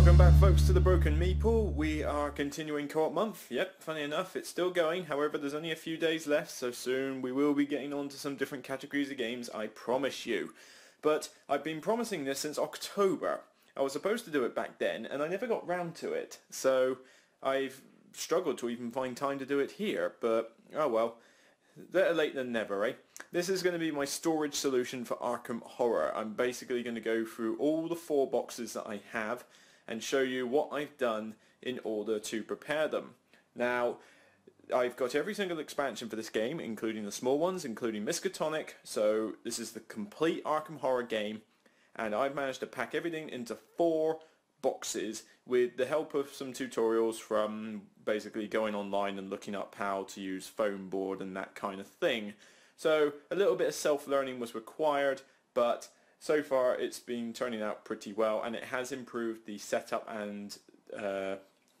Welcome back, folks, to the Broken Meeple. We are continuing Co-op Month. Yep, funny enough, it's still going. However, there's only a few days left, so soon we will be getting on to some different categories of games, I promise you. But I've been promising this since October. I was supposed to do it back then, and I never got round to it. So I've struggled to even find time to do it here, but oh well. Better late than never, eh? This is going to be my storage solution for Arkham Horror. I'm basically going to go through all the 4 boxes that I have and show you what I've done in order to prepare them. Now, I've got every single expansion for this game, including the small ones, including Miskatonic, so this is the complete Arkham Horror game, and I've managed to pack everything into 4 boxes with the help of some tutorials from basically going online and looking up how to use foamboard and that kind of thing. So a little bit of self-learning was required, but so far it's been turning out pretty well, and it has improved the setup and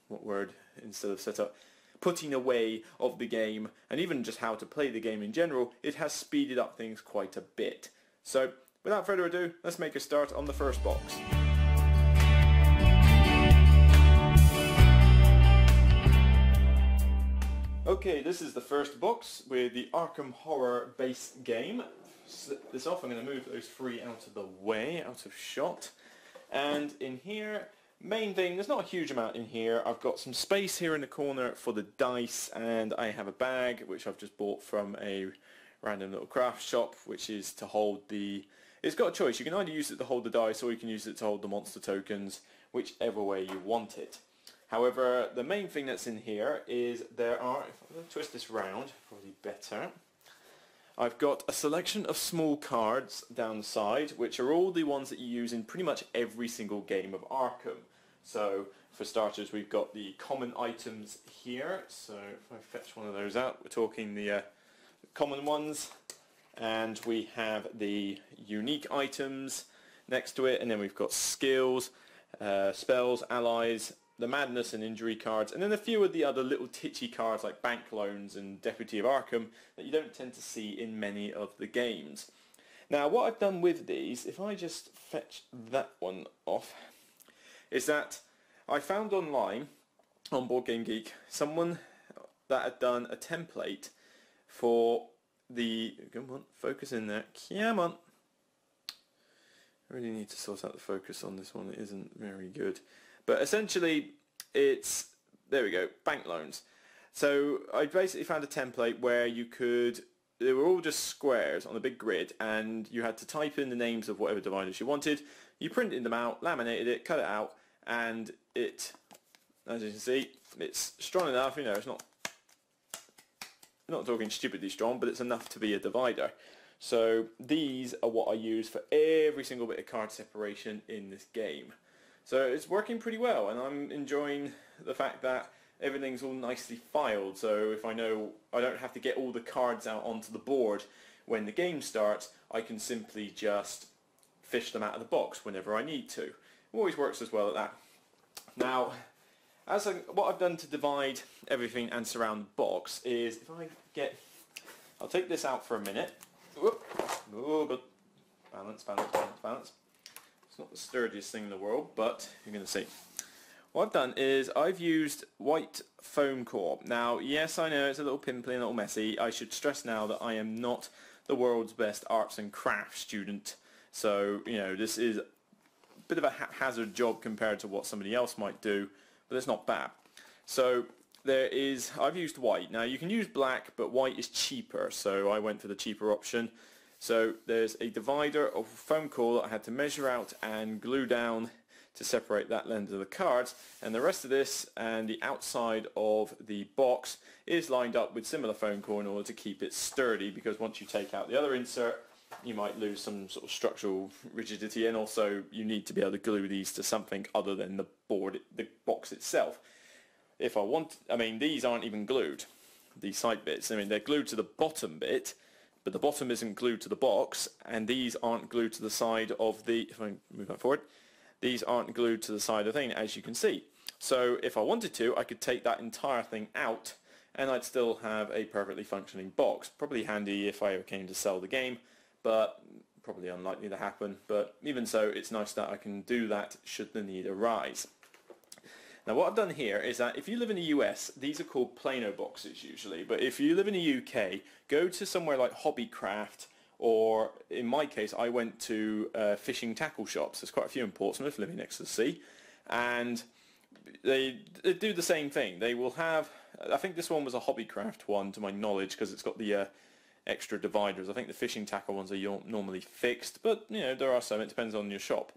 what word instead of setup, putting away of the game, and even just how to play the game in general. It has speeded up things quite a bit. So without further ado, let's make a start on the first box. Okay, this is the first box with the Arkham Horror base game. Slip this off. I'm going to move those 3 out of the way, out of shot. And in here, main thing, there's not a huge amount in here. I've got some space here in the corner for the dice, and I have a bag which I've just bought from a random little craft shop, which is to hold the... It's got a choice. You can either use it to hold the dice, or you can use it to hold the monster tokens, whichever way you want it. However, the main thing that's in here is there are, if I'm going to twist this round, probably better, I've got a selection of small cards down the side, which are all the ones that you use in pretty much every single game of Arkham. So, for starters, we've got the common items here, so if I fetch one of those out, we're talking the common ones, and we have the unique items next to it, and then we've got skills, spells, allies, the madness and injury cards, and then a few of the other little titchy cards like bank loans and Deputy of Arkham that you don't tend to see in many of the games. Now, what I've done with these, if I just fetch that one off, is that I found online on BoardGameGeek someone that had done a template for the... Come on, focus in there. Come on. I really need to sort out the focus on this one. It isn't very good. But essentially, it's, there we go, bank loans. So I basically found a template where you could, they were all just squares on a big grid, and you had to type in the names of whatever dividers you wanted. You printed them out, laminated it, cut it out, and it, as you can see, it's strong enough, you know, it's not talking stupidly strong, but it's enough to be a divider. So these are what I use for every single bit of card separation in this game. So it's working pretty well, and I'm enjoying the fact that everything's all nicely filed, so if I know I don't have to get all the cards out onto the board when the game starts, I can simply just fish them out of the box whenever I need to. It always works as well at that. Now, what I've done to divide everything and surround the box is, if I get... I'll take this out for a minute. Whoop. Oh, good. Balance, balance, balance, balance. It's not the sturdiest thing in the world, but you're going to see. What I've done is I've used white foam core. Now, yes, I know it's a little pimply and a little messy. I should stress now that I am not the world's best arts and crafts student. So, you know, this is a bit of a haphazard job compared to what somebody else might do, but it's not bad. So there is, I've used white. Now, you can use black, but white is cheaper, so I went for the cheaper option. So there's a divider of foam core that I had to measure out and glue down to separate that end of the cards, and the rest of this and the outside of the box is lined up with similar foam core in order to keep it sturdy, because once you take out the other insert you might lose some sort of structural rigidity, and also you need to be able to glue these to something other than the box itself. If I want, I mean, these aren't even glued, these side bits. I mean, they're glued to the bottom bit, but the bottom isn't glued to the box, and these aren't glued to the side of the, if I move that forward, these aren't glued to the side of the thing, as you can see. So if I wanted to, I could take that entire thing out, and I'd still have a perfectly functioning box. Probably handy if I ever came to sell the game, but probably unlikely to happen. But even so, it's nice that I can do that should the need arise. Now what I've done here is that if you live in the US, these are called Plano boxes usually, but if you live in the UK, go to somewhere like Hobbycraft, or in my case I went to fishing tackle shops. There's quite a few in Portsmouth, living next to the sea, and they do the same thing. They will have, I think this one was a Hobbycraft one to my knowledge, because it's got the extra dividers. I think the fishing tackle ones are normally fixed, but you know, there are some, it depends on your shop.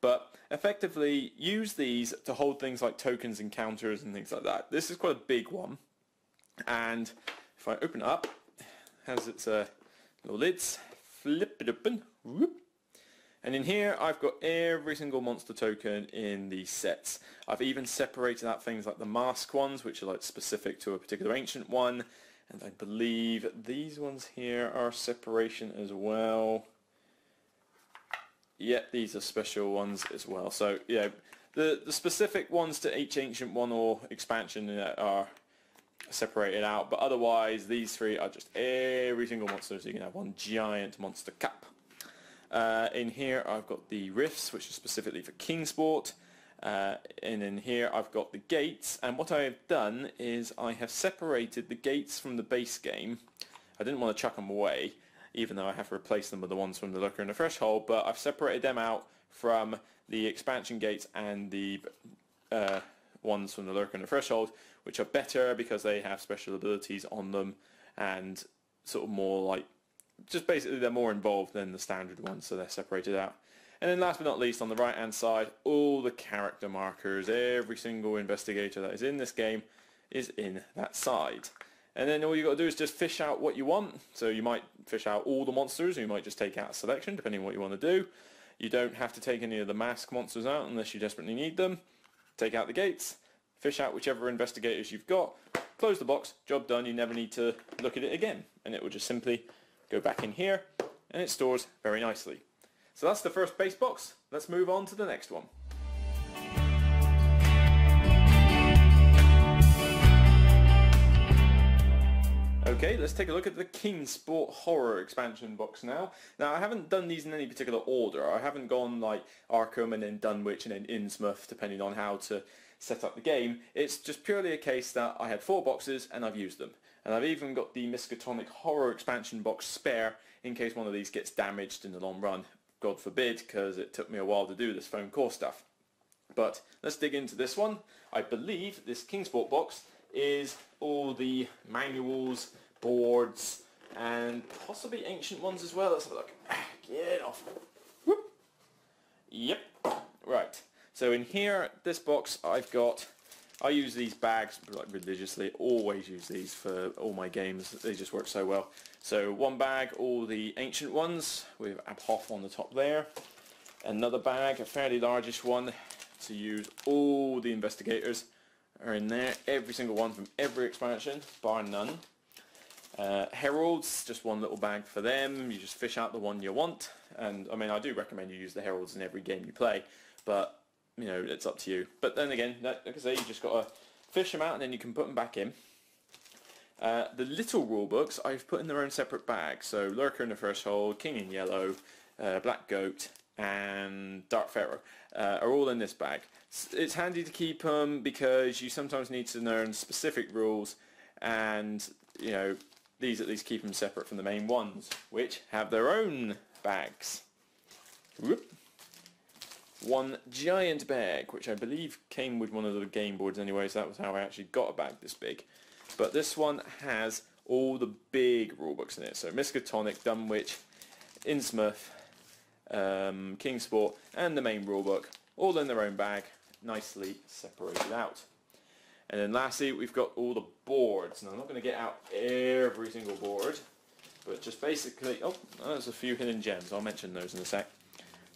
But effectively use these to hold things like tokens and counters and things like that. This is quite a big one, and if I open it up, it has its little lids, flip it open, whoop. And in here I've got every single monster token in these sets. I've even separated out things like the mask ones, which are like specific to a particular ancient one, and I believe these ones here are separation as well. Yep, these are special ones as well. So yeah, the specific ones to each ancient one or expansion are separated out, but otherwise these three are just every single monster, so you can have one giant monster cap. In here I've got the rifts, which are specifically for Kingsport, and in here I've got the gates, and what I have done is I have separated the gates from the base game. I didn't want to chuck them away, even though I have replaced them with the ones from the Lurker and the Threshold, but I've separated them out from the expansion gates and the ones from the Lurker and the Threshold, which are better because they have special abilities on them and sort of more like, just basically they're more involved than the standard ones, so they're separated out. And then last but not least, on the right hand side, all the character markers. Every single investigator that is in this game is in that side. And then all you got to do is just fish out what you want. So you might fish out all the monsters, or you might just take out a selection, depending on what you want to do. You don't have to take any of the mask monsters out unless you desperately need them. Take out the gates, fish out whichever investigators you've got, close the box, job done. You never need to look at it again, and it will just simply go back in here, and it stores very nicely. So that's the first base box. Let's move on to the next one. Okay, let's take a look at the Kingsport Horror expansion box now. Now, I haven't done these in any particular order. I haven't gone like Arkham and then Dunwich and then Innsmouth, depending on how to set up the game. It's just purely a case that I had 4 boxes and I've used them. And I've even got the Miskatonic Horror expansion box spare in case one of these gets damaged in the long run. God forbid, because it took me a while to do this foam core stuff. But let's dig into this one. I believe this Kingsport box is all the manuals, boards, and possibly ancient ones as well. Let's have a look. Get off. Whoop. Yep. Right. So in here, this box, I use these bags like religiously. Always use these for all my games. They just work so well. So one bag, all the ancient ones with Abhoff on the top there. Another bag, a fairly largish one, to use all the investigators are in there. Every single one from every expansion, bar none. Heralds, just one little bag for them. You just fish out the one you want. And I mean, I do recommend you use the heralds in every game you play, but you know, it's up to you. But then again, like I say, you just got to fish them out and then you can put them back in. The little rule books I've put in their own separate bags. So Lurker in the Threshold, King in Yellow, Black Goat, and Dark Pharaoh are all in this bag. It's handy to keep them because you sometimes need to learn specific rules, and you know, these at least keep them separate from the main ones, which have their own bags. Whoop. One giant bag, which I believe came with one of the game boards anyway, so that was how I actually got a bag this big. But this one has all the big rulebooks in it. So Miskatonic, Dunwich, Innsmouth, Kingsport, and the main rulebook, all in their own bag, nicely separated out. And then lastly, we've got all the boards. Now I'm not going to get out every single board, but just basically, oh, there's a few hidden gems. I'll mention those in a sec.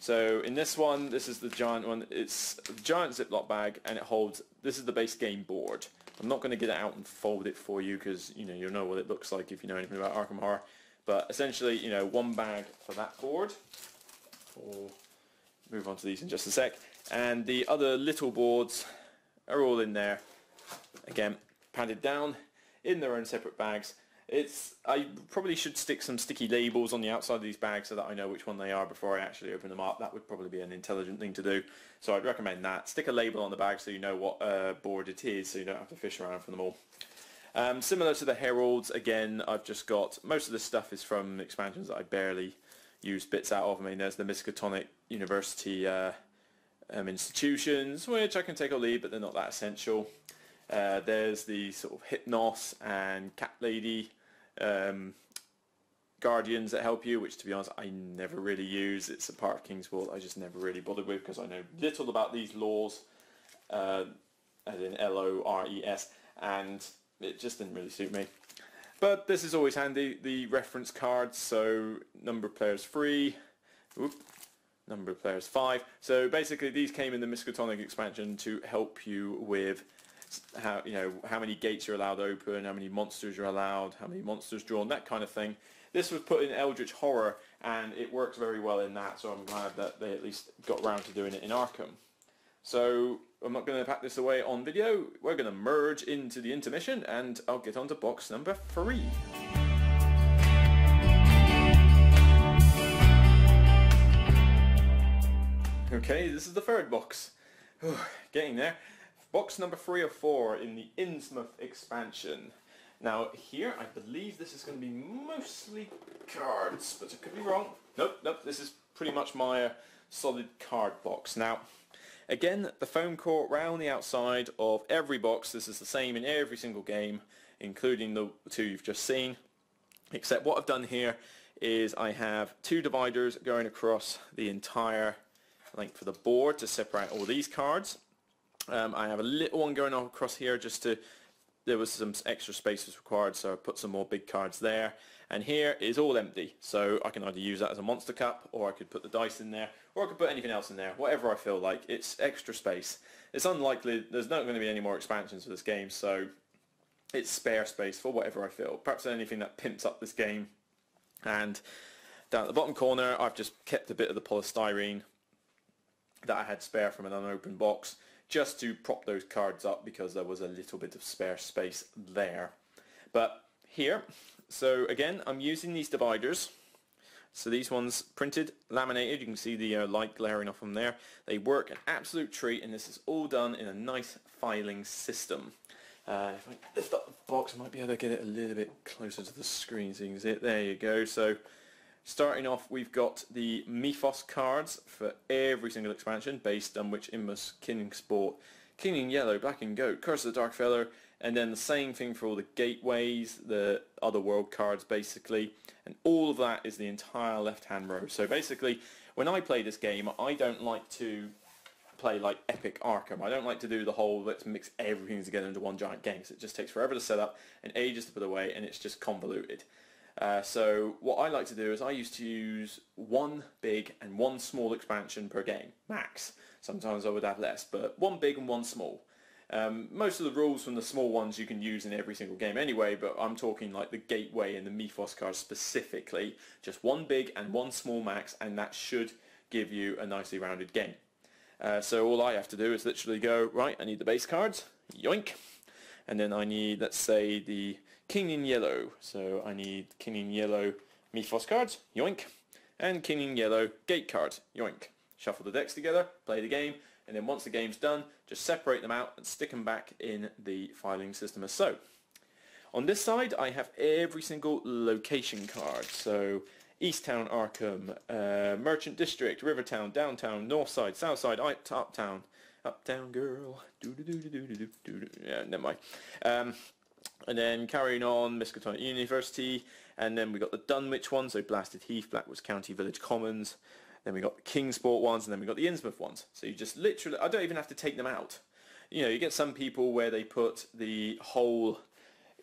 So in this one, this is the giant one. It's a giant Ziploc bag, and it holds, this is the base game board. I'm not going to get it out and fold it for you because, you know, you'll know what it looks like if you know anything about Arkham Horror. But essentially, you know, one bag for that board. We'll move on to these in just a sec. And the other little boards are all in there. Again, padded down in their own separate bags. I probably should stick some sticky labels on the outside of these bags so that I know which one they are before I actually open them up. That would probably be an intelligent thing to do. So I'd recommend that. Stick a label on the bag so you know what board it is, so you don't have to fish around for them all. Similar to the Heralds, again, I've just got, most of this stuff is from expansions that I barely use bits out of. I mean, there's the Miskatonic University institutions, which I can take or leave, but they're not that essential. There's the sort of Hypnos and Cat Lady Guardians that help you, which to be honest I never really use. It's a part of Kingsport I just never really bothered with because I know little about these laws, as in LORES, and it just didn't really suit me. But this is always handy, the reference cards, so number of players 3, number of players 5. So basically these came in the Miskatonic expansion to help you with how, you know, how many gates you're allowed open, how many monsters you're allowed, how many monsters drawn, that kind of thing. This was put in Eldritch Horror and it works very well in that, so I'm glad that they at least got around to doing it in Arkham. So I'm not going to pack this away on video, we're going to merge into the intermission and I'll get on to box number 3. Okay, this is the third box. Getting there. Box number 3 of 4 in the Innsmouth expansion. Now here, I believe this is going to be mostly cards, but I could be wrong. Nope, this is pretty much my solid card box. Now, again, the foam core round the outside of every box. This is the same in every single game, including the 2 you've just seen. Except what I've done here is I have 2 dividers going across the entire length of the board to separate all these cards. I have a little one going across here just to, there was some extra space was required, so I put some more big cards there. And here is all empty, so I can either use that as a monster cup, or I could put the dice in there, or I could put anything else in there, whatever I feel like. It's extra space. It's unlikely, there's not going to be any more expansions for this game, so it's spare space for whatever I feel. Perhaps anything that pimps up this game. And down at the bottom corner, I've just kept a bit of the polystyrene that I had spare from an unopened box, just to prop those cards up because there was a little bit of spare space there. But here, so again, I'm using these dividers. So these ones printed, laminated, you can see the light glaring off them there. They work an absolute treat, and this is all done in a nice filing system. If I lift up the box, I might be able to get it a little bit closer to the screen so you can see it. There you go. So starting off, we've got the Meeple cards for every single expansion, based on which Innsmouth, Kingsport, King in Yellow, Black and Goat, Curse of the Dark Feather, and then the same thing for all the gateways, the other world cards basically, and all of that is the entire left-hand row. So basically, when I play this game, I don't like to play like Epic Arkham. I don't like to do the whole let's mix everything together into one giant game, because it just takes forever to set up and ages to put away, and it's just convoluted. So what I like to do is I used to use 1 big and 1 small expansion per game, max. Sometimes I would have less, but 1 big and 1 small. Most of the rules from the small ones you can use in every single game anyway, but I'm talking like the Gateway and the Meeple cards specifically. Just 1 big and 1 small max, and that should give you a nicely rounded game. So all I have to do is literally go, right, I need the base cards, yoink, and then I need, let's say, the King in Yellow, so I need King in Yellow Meeple cards, yoink, and King in Yellow Gate cards, yoink. Shuffle the decks together, play the game, and then once the game's done, just separate them out and stick them back in the filing system as so. On this side, I have every single location card, so East Town Arkham, Merchant District, Rivertown, Downtown, North Side, South Side, Uptown, Uptown Girl, yeah, never mind. And then carrying on, Miskatonic University, and then we got the Dunwich ones, so Blasted Heath, Blackwoods County Village Commons, then we got the Kingsport ones, and then we got the Innsmouth ones. So you just literally, I don't even have to take them out. You know, you get some people where they put the whole,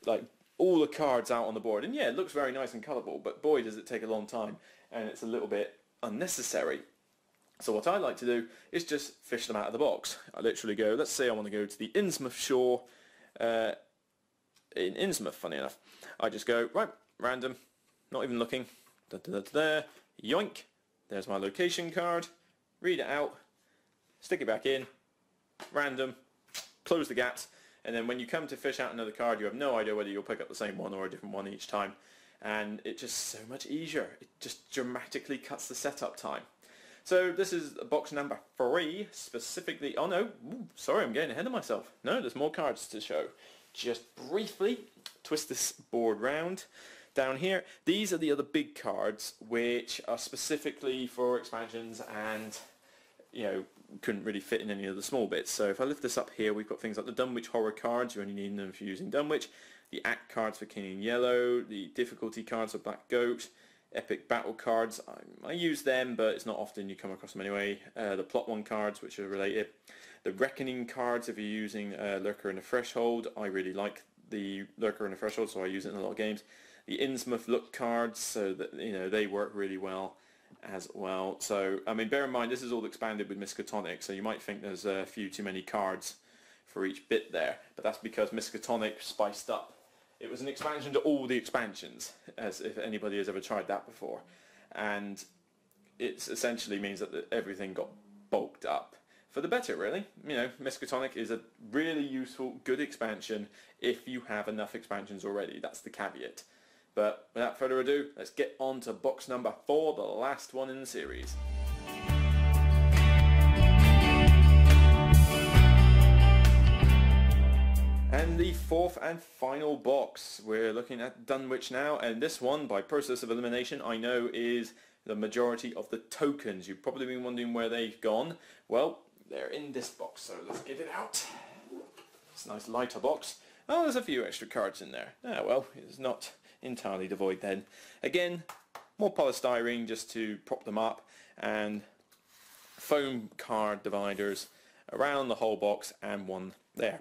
like, all the cards out on the board, and yeah, it looks very nice and colourful, but boy does it take a long time, and it's a little bit unnecessary. So what I like to do is just fish them out of the box. I literally go, let's say I want to go to the Innsmouth shore, in Innsmouth, funny enough. I just go, right, random, not even looking, there, yoink, there's my location card, read it out, stick it back in, random, close the gaps, and then when you come to fish out another card, you have no idea whether you'll pick up the same one or a different one each time, and it's just so much easier. It just dramatically cuts the setup time. So this is box number 3, specifically. Oh no, sorry, I'm getting ahead of myself. No, there's more cards to show. Just briefly twist this board round. Down here, these are the other big cards which are specifically for expansions and, you know, couldn't really fit in any of the small bits. So if I lift this up here, we've got things like the Dunwich Horror cards. You only need them if you're using Dunwich. The Act cards for King and Yellow. The difficulty cards for Black Goat. Epic Battle cards. I use them, but it's not often you come across them anyway. The Plot 1 cards, which are related. The Reckoning cards if you're using Lurker and the Threshold. I really like the Lurker and the Threshold, so I use it in a lot of games. The Innsmouth Look cards, so that, you know, they work really well as well. So, I mean, bear in mind, this is all expanded with Miskatonic, so you might think there's a few too many cards for each bit there, but that's because Miskatonic spiced up. It was an expansion to all the expansions, as if anybody has ever tried that before, and it essentially means that everything got bulked up. For the better, really. You know, Miskatonic is a really useful, good expansion if you have enough expansions already. That's the caveat. But without further ado, let's get on to box number 4, the last one in the series. And the 4th and final box. We're looking at Dunwich now, and this one, by process of elimination, I know is the majority of the tokens. You've probably been wondering where they've gone. Well, they're in this box, so let's get it out. It's a nice lighter box. Oh, there's a few extra cards in there. Ah, well, it's not entirely devoid then. Again, more polystyrene just to prop them up, and foam card dividers around the whole box, and one there.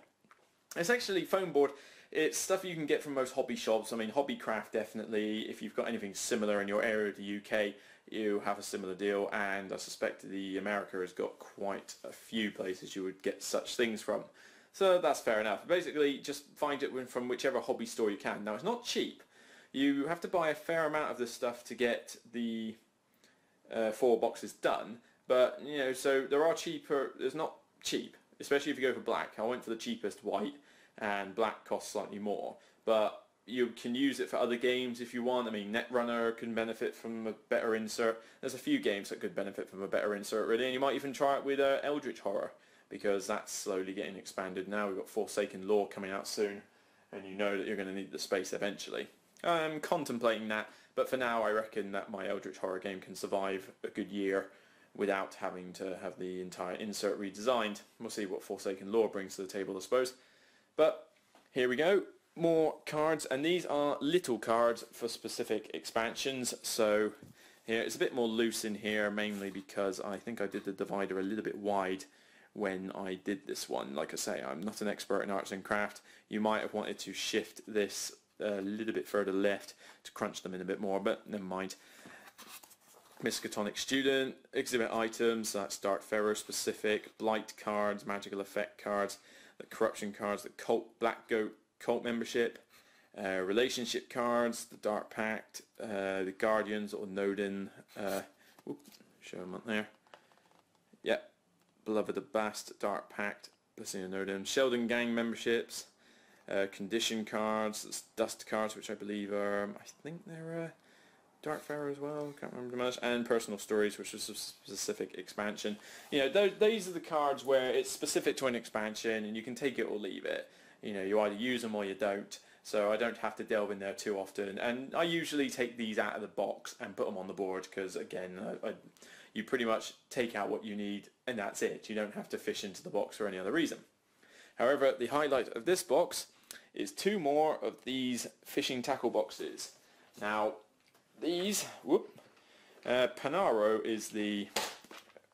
It's actually foam board. It's stuff you can get from most hobby shops. I mean, Hobbycraft definitely. If you've got anything similar in your area of the UK, you have a similar deal, and I suspect the America has got quite a few places you would get such things from. So that's fair enough. Basically, just find it from whichever hobby store you can. Now, it's not cheap. You have to buy a fair amount of this stuff to get the 4 boxes done, but, you know, so there are cheaper. It's not cheap, especially if you go for black. I went for the cheapest white, and black costs slightly more, but you can use it for other games if you want. I mean, Netrunner can benefit from a better insert. There's a few games that could benefit from a better insert, really, and you might even try it with Eldritch Horror, because that's slowly getting expanded now. We've got Forsaken Law coming out soon, and you know that you're going to need the space eventually. I'm contemplating that, but for now I reckon that my Eldritch Horror game can survive a good year without having to have the entire insert redesigned. We'll see what Forsaken Law brings to the table, I suppose. But here we go. More cards, and these are little cards for specific expansions. So here it's a bit more loose in here, mainly because I think I did the divider a little bit wide when I did this one. Like I say, I'm not an expert in arts and craft. You might have wanted to shift this a little bit further left to crunch them in a bit more, but never mind. Miskatonic Student, exhibit items, that's Dark Pharaoh specific, Blight cards, magical effect cards, the corruption cards, the cult, Black Goat cult membership, relationship cards, the Dark Pact, the Guardians or Nodin, show them up there, yep, Beloved of Bast, Dark Pact, Blessing of Nodin, Sheldon Gang memberships, condition cards, dust cards, which I believe are, I think they're Dark Pharaoh as well, can't remember much, and personal stories, which is a specific expansion. You know, these are the cards where it's specific to an expansion, and you can take it or leave it. You know, you either use them or you don't. So I don't have to delve in there too often, and I usually take these out of the box and put them on the board because, again, you pretty much take out what you need, and that's it. You don't have to fish into the box for any other reason. However, the highlight of this box is 2 more of these fishing tackle boxes. Now, these, Panaro is the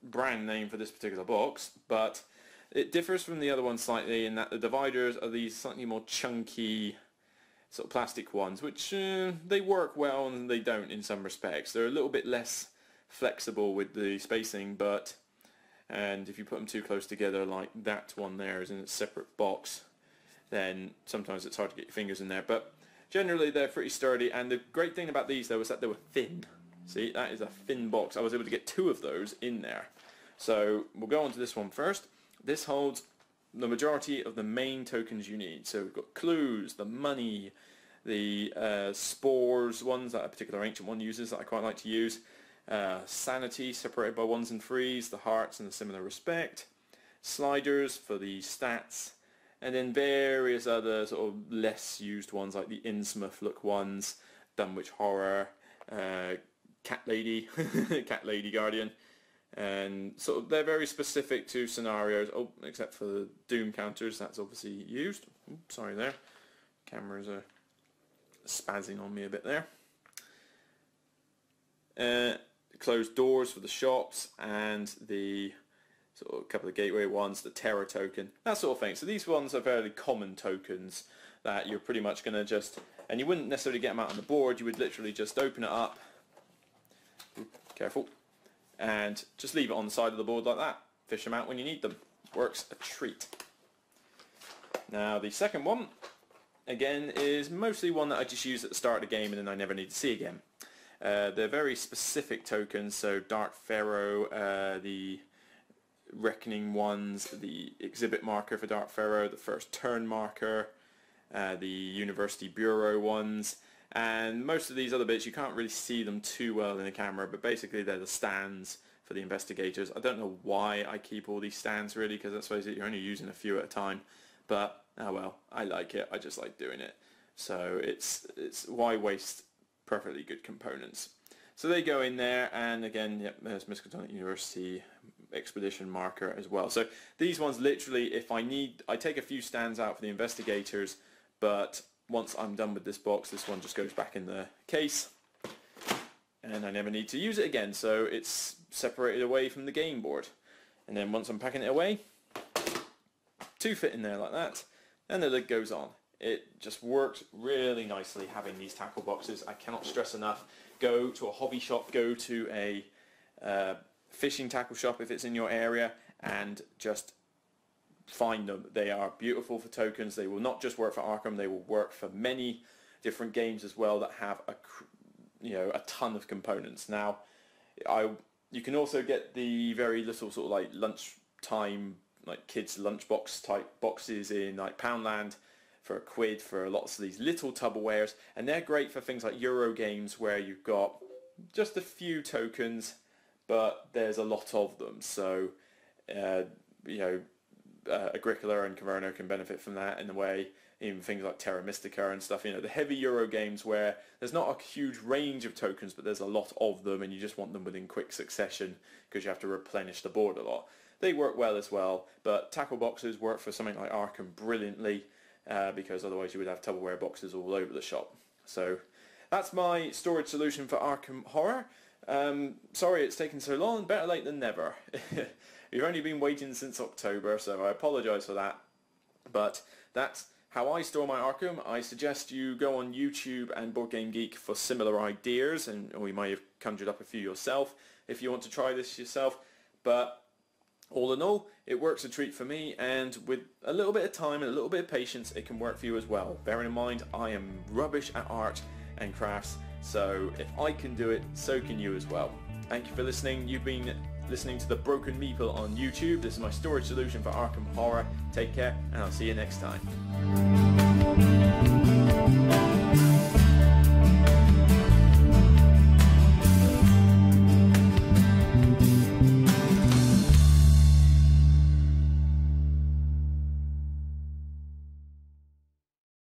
brand name for this particular box, but it differs from the other one slightly in that the dividers are these slightly more chunky sort of plastic ones, which they work well and they don't in some respects. They're a little bit less flexible with the spacing, and if you put them too close together like that one there is in a separate box, then sometimes it's hard to get your fingers in there. But generally they're pretty sturdy, and the great thing about these though is that they were thin. See, that is a thin box. I was able to get 2 of those in there. So we'll go on to this one first. This holds the majority of the main tokens you need. So we've got clues, the money, the spores, ones that a particular ancient one uses that I quite like to use, sanity separated by 1s and 3s, the hearts in a similar respect, sliders for the stats, and then various other sort of less used ones like the Innsmouth look ones, Dunwich Horror, Cat Lady, Cat Lady Guardian, and sort of they're very specific to scenarios. Oh, except for the Doom counters, that's obviously used. Oops, sorry there, cameras are spazzing on me a bit there. Closed doors for the shops and the sort of couple of gateway ones, the terror token, that sort of thing. So these ones are fairly common tokens that you're pretty much going to just, and you wouldn't necessarily get them out on the board, you would literally just open it up, careful, and just leave it on the side of the board like that. Fish them out when you need them. Works a treat. Now the second one, again, is mostly one that I just use at the start of the game and then I never need to see again. They're very specific tokens, so Dark Pharaoh, the Reckoning ones, the exhibit marker for Dark Pharaoh, the first turn marker, the University Bureau ones, and most of these other bits you can't really see them too well in the camera, but basically they're the stands for the investigators. I don't know why I keep all these stands really, because I suppose you're only using a few at a time, but oh well, I like it, I just like doing it. So it's why waste perfectly good components. So they go in there, and again, yep, there's Miskatonic University expedition marker as well. So these ones literally, if I need, I take a few stands out for the investigators, but once I'm done with this box, this one just goes back in the case and I never need to use it again, so it's separated away from the game board. And then once I'm packing it away, two fit in there like that, and the lid goes on. It just works really nicely having these tackle boxes. I cannot stress enough, go to a hobby shop, go to a fishing tackle shop if it's in your area, and just find them. They are beautiful for tokens. They will not just work for Arkham, they will work for many different games as well that have a ton of components. Now you can also get the very little sort of like lunchtime, like kids lunchbox type boxes in like Poundland for £1 for lots of these little Tupperwares, and they're great for things like Euro games where you've got just a few tokens but there's a lot of them, so Agricola and Caverno can benefit from that in a way. Even things like Terra Mystica and stuff, the heavy Euro games where there's not a huge range of tokens but there's a lot of them and you just want them within quick succession because you have to replenish the board a lot. They work well as well, but tackle boxes work for something like Arkham brilliantly because otherwise you would have Tupperware boxes all over the shop. So that's my storage solution for Arkham Horror. Sorry it's taken so long, better late than never. You've only been waiting since October, so I apologise for that. But that's how I store my Arkham. I suggest you go on YouTube and BoardGameGeek for similar ideas, or you might have conjured up a few yourself if you want to try this yourself. But all in all, it works a treat for me, and with a little bit of time and a little bit of patience, it can work for you as well. Bearing in mind, I am rubbish at art and crafts, so if I can do it, so can you as well. Thank you for listening. You've been listening to the Broken Meeple on YouTube. This is my storage solution for Arkham Horror. Take care, and I'll see you next time.